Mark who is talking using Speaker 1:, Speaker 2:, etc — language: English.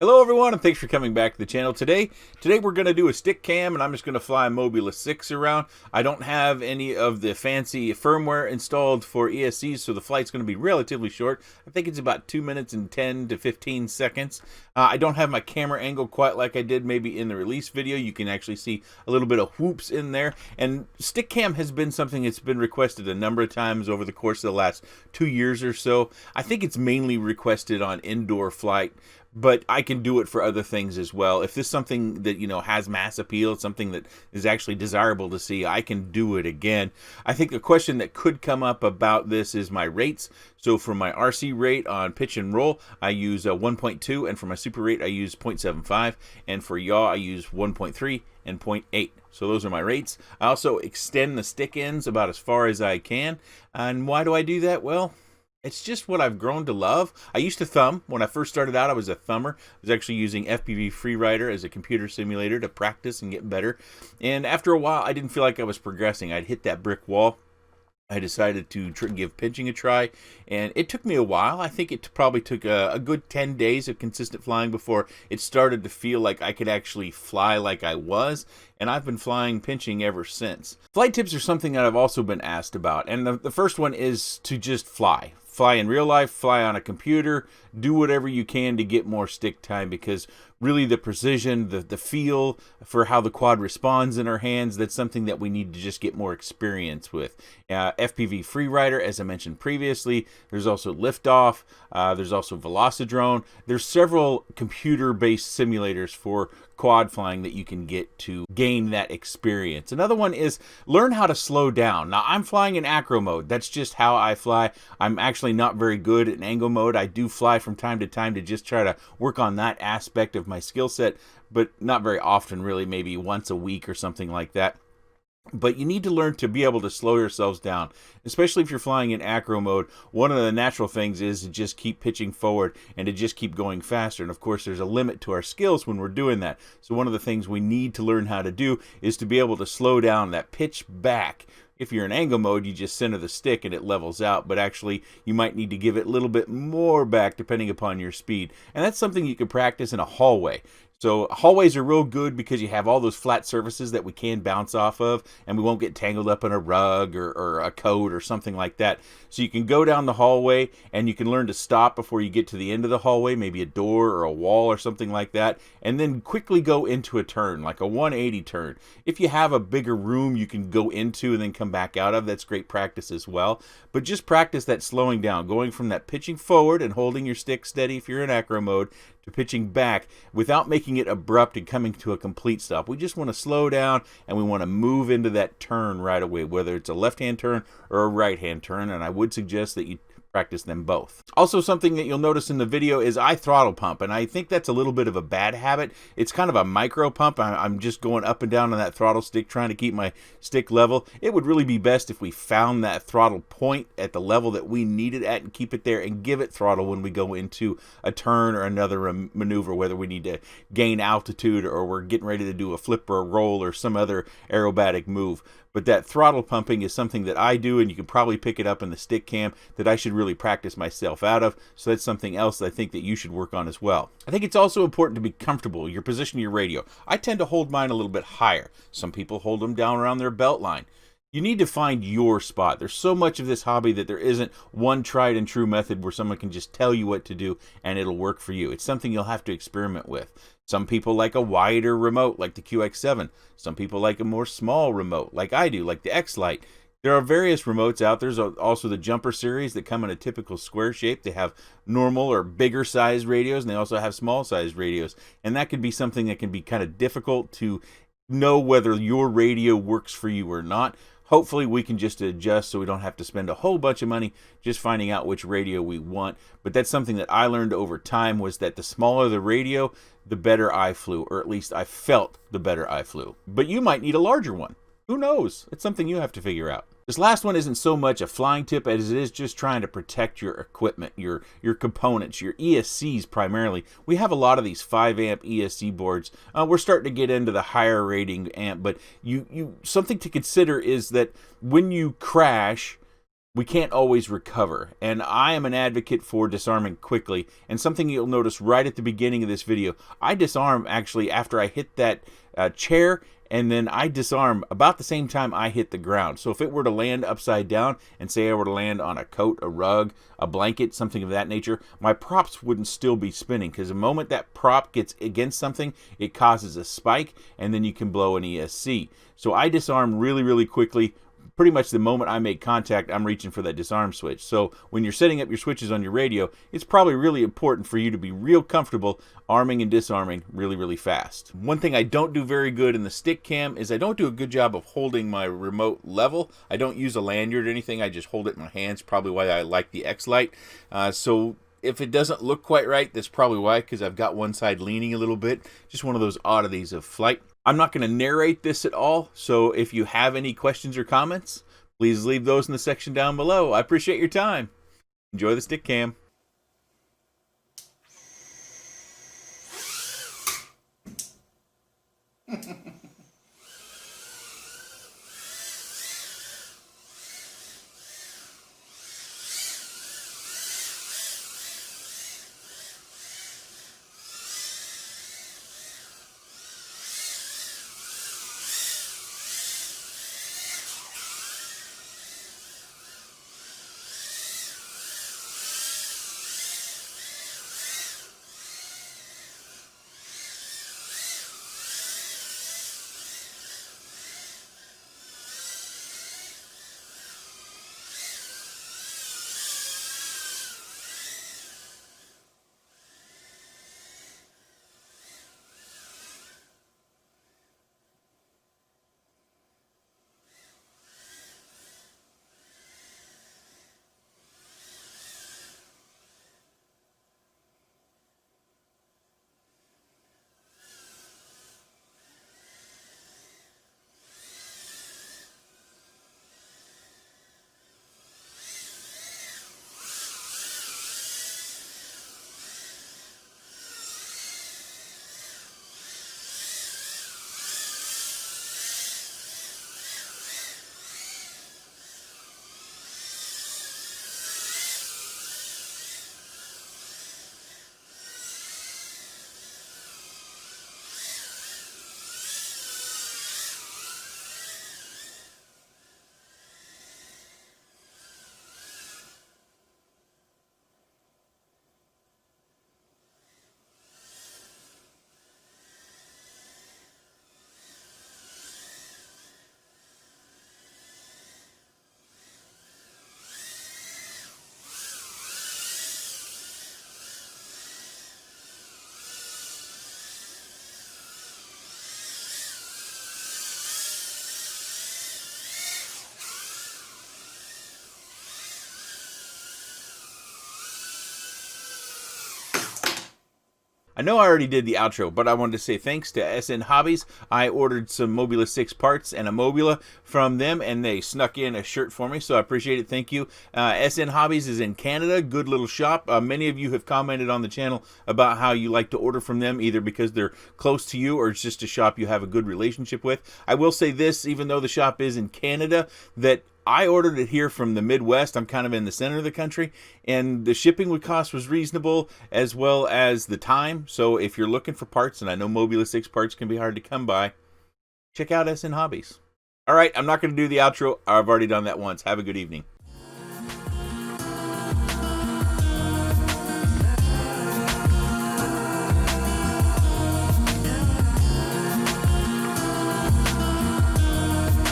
Speaker 1: Hello everyone, and thanks for coming back to the channel. Today we're going to do a stick cam, and I'm just going to fly a Mobula 6 around. I don't have any of the fancy firmware installed for ESCs, so the flight's going to be relatively short. I think it's about 2 minutes and 10 to 15 seconds. I don't have my camera angle quite like I did maybe in the release video. You can actually see a little bit of whoops in there. And stick cam has been something that's been requested a number of times over the course of the last 2 years or so. I think it's mainly requested on indoor flight, but I can do it for other things as well. If this is something that, has mass appeal, something that is actually desirable to see, I can do it again. I think a question that could come up about this is my rates. So for my RC rate on pitch and roll, I use 1.2, and for my super rate, I use 0.75, and for yaw, I use 1.3 and 0.8. So those are my rates. I also extend the stick ends about as far as I can. And why do I do that? Well, it's just what I've grown to love. I used to thumb. When I first started out, I was a thumber. I was actually using FPV Freerider as a computer simulator to practice and get better. And after a while, I didn't feel like I was progressing. I'd hit that brick wall. I decided to give pitching a try, and it took me a while. I think it probably took a good 10 days of consistent flying before it started to feel like I could actually fly like I was, and I've been flying pinching ever since. Flight tips are something that I've also been asked about, and the first one is to just fly. Fly in real life, fly on a computer, do whatever you can to get more stick time, because really the precision, the feel for how the quad responds in our hands, that's something that we need to just get more experience with. FPV Freerider, as I mentioned previously, there's also Liftoff, there's also Velocidrone. There's several computer-based simulators for quad flying that you can get to gain that experience. Another one is learn how to slow down. Now, I'm flying in acro mode. That's just how I fly. I'm actually not very good in angle mode. I do fly from time to time to just try to work on that aspect of my skill set, but not very often, really, maybe once a week or something like that. But you need to learn to be able to slow yourselves down, especially if you're flying in acro mode. One of the natural things is to just keep pitching forward and to just keep going faster. And of course, there's a limit to our skills when we're doing that. So one of the things we need to learn how to do is to be able to slow down that pitch back. If you're in angle mode, you just center the stick and it levels out, but actually you might need to give it a little bit more back depending upon your speed. And that's something you can practice in a hallway. So hallways are real good because you have all those flat surfaces that we can bounce off of, and we won't get tangled up in a rug or a coat or something like that. So you can go down the hallway and you can learn to stop before you get to the end of the hallway, maybe a door or a wall or something like that, and then quickly go into a turn, like a 180 turn. If you have a bigger room you can go into and then come back out of, that's great practice as well. But just practice that slowing down, going from that pitching forward and holding your stick steady if you're in acro mode, to pitching back without making it abrupt and coming to a complete stop. We just want to slow down and we want to move into that turn right away, whether it's a left-hand turn or a right-hand turn, and I would suggest that you practice them both. Also, something that you'll notice in the video is I throttle pump, and I think that's a little bit of a bad habit. It's kind of a micro pump. I'm just going up and down on that throttle stick trying to keep my stick level. It would really be best if we found that throttle point at the level that we need it at and keep it there and give it throttle when we go into a turn or another maneuver, whether we need to gain altitude or we're getting ready to do a flip or a roll or some other aerobatic move. But that throttle pumping is something that I do, and you can probably pick it up in the stick cam, that I should really practice myself out of. So that's something else that I think that you should work on as well. I think it's also important to be comfortable. Your position of your radio. I tend to hold mine a little bit higher. Some people hold them down around their belt line. You need to find your spot. There's so much of this hobby that there isn't one tried and true method where someone can just tell you what to do and it'll work for you. It's something you'll have to experiment with. Some people like a wider remote like the QX7. Some people like a more small remote like I do, like the X-Lite. There are various remotes out. There's also the Jumper series that come in a typical square shape. They have normal or bigger size radios, and they also have small size radios. And that could be something that can be kind of difficult to know whether your radio works for you or not. Hopefully we can just adjust so we don't have to spend a whole bunch of money just finding out which radio we want. But that's something that I learned over time, was that the smaller the radio, the better I flew, or at least I felt the better I flew. But you might need a larger one. Who knows? It's something you have to figure out. This last one isn't so much a flying tip as it is just trying to protect your equipment, your components, your ESCs primarily. We have a lot of these 5 amp ESC boards. We're starting to get into the higher rating amp, but something to consider is that when you crash, we can't always recover. And I am an advocate for disarming quickly. And something you'll notice right at the beginning of this video, I disarm actually after I hit that chair, and then I disarm about the same time I hit the ground. So if it were to land upside down, and say I were to land on a coat, a rug, a blanket, something of that nature, my props wouldn't still be spinning, because the moment that prop gets against something, it causes a spike, and then you can blow an ESC. So I disarm really, really quickly. Pretty much the moment I make contact, I'm reaching for that disarm switch. So when you're setting up your switches on your radio, it's probably really important for you to be real comfortable arming and disarming really, really fast. One thing I don't do very good in the stick cam is I don't do a good job of holding my remote level. I don't use a lanyard or anything. I just hold it in my hands, probably why I like the X-Lite. So if it doesn't look quite right, that's probably why, because I've got one side leaning a little bit. Just one of those oddities of flight. I'm not going to narrate this at all, so if you have any questions or comments, please leave those in the section down below. I appreciate your time. Enjoy the stick cam. I know I already did the outro, but I wanted to say thanks to SN Hobbies. I ordered some Mobula 6 parts and a Mobula from them, and they snuck in a shirt for me, so I appreciate it. Thank you. SN Hobbies is in Canada. Good little shop. Many of you have commented on the channel about how you like to order from them, either because they're close to you or it's just a shop you have a good relationship with. I will say this, even though the shop is in Canada, that I ordered it here from the Midwest. I'm kind of in the center of the country, and the shipping cost was reasonable, as well as the time. So if you're looking for parts, and I know Mobula 6 parts can be hard to come by, check out SN Hobbies. All right, I'm not going to do the outro. I've already done that once. Have a good evening.